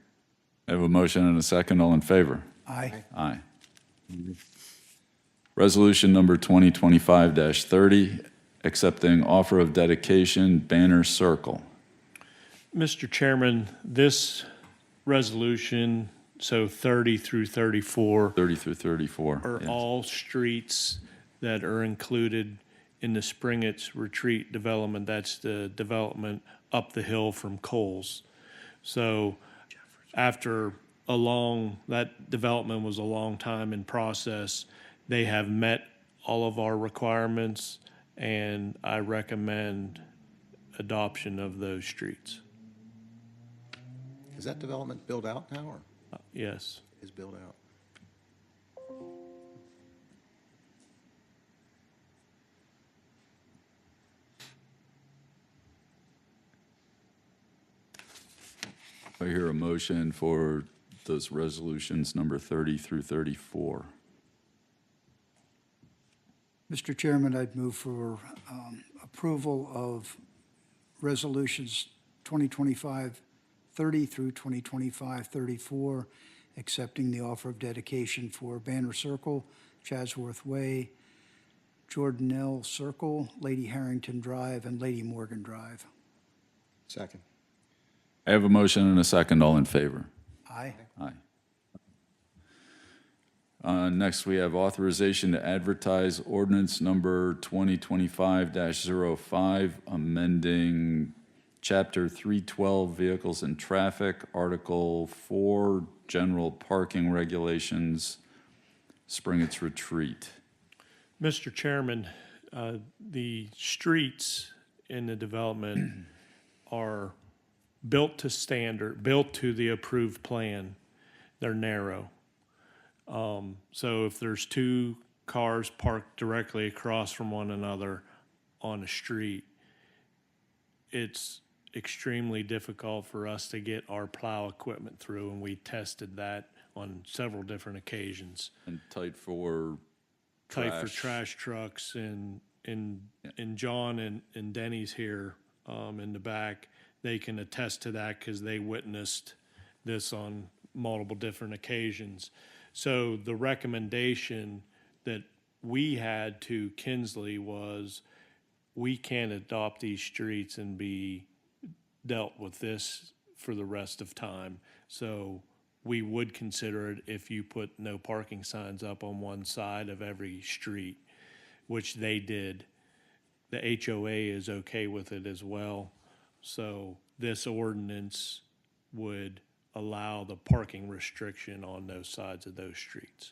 I have a motion and a second. All in favor? Aye. Aye. Resolution number 2025-30, accepting offer of dedication, Banner Circle. Mr. Chairman, this resolution, so 30 through 34, 30 through 34. are yes. all streets that are included in the Springett's Retreat development. That's the development up the hill from Coles. So after that development was a long time in process, they have met all of our requirements, and I recommend adoption of those streets. Is that development built out now, or Yes. is built out? I hear a motion for those resolutions number 30 through 34. Mr. Chairman, I'd move for approval of resolutions 2025-30 through 2025-34, accepting the offer of dedication for Banner Circle, Chatsworth Way, Jordanelle Circle, Lady Harrington Drive, and Lady Morgan Drive. Second. I have a motion and a second. All in favor? Aye. Aye. Next, we have authorization to advertise ordinance number 2025-05, amending Chapter 312, Vehicles and Traffic, Article 4, General Parking Regulations, Springett's Retreat. Mr. Chairman, the streets in the development are built to standard, built to the approved plan. They're narrow. So if there's two cars parked directly across from one another on a street, it's extremely difficult for us to get our plow equipment through, and we tested that on several different occasions. And tight for Trash trucks, and John and Denny's here in the back, they can attest to that because they witnessed this on multiple different occasions. So the recommendation that we had to Kinsley was, we can't adopt these streets and be dealt with this for the rest of time. So we would consider it if you put no parking signs up on one side of every street, which they did. The HOA is okay with it as well. So this ordinance would allow the parking restriction on those sides of those streets.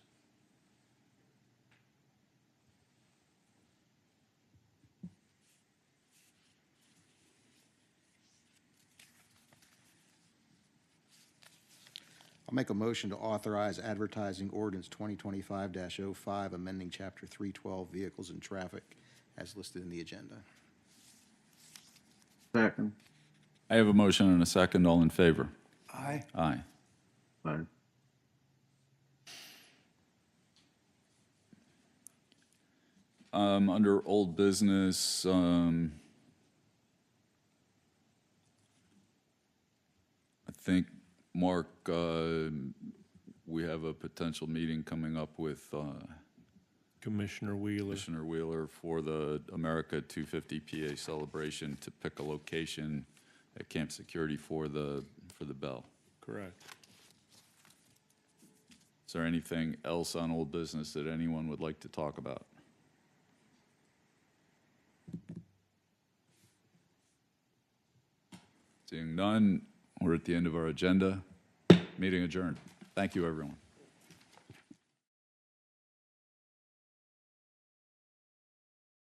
I'll make a motion to authorize advertising ordinance 2025-05, amending Chapter 312, Vehicles and Traffic, as listed in the agenda. Second. I have a motion and a second. All in favor? Aye. Aye. Aye. Under old business, I think, Mark, we have a potential meeting coming up with Commissioner Wheeler for the America 250 PA celebration to pick a location at Camp Security for the bell. Correct. Is there anything else on old business that anyone would like to talk about? Seeing none, we're at the end of our agenda. Meeting adjourned. Thank you, everyone.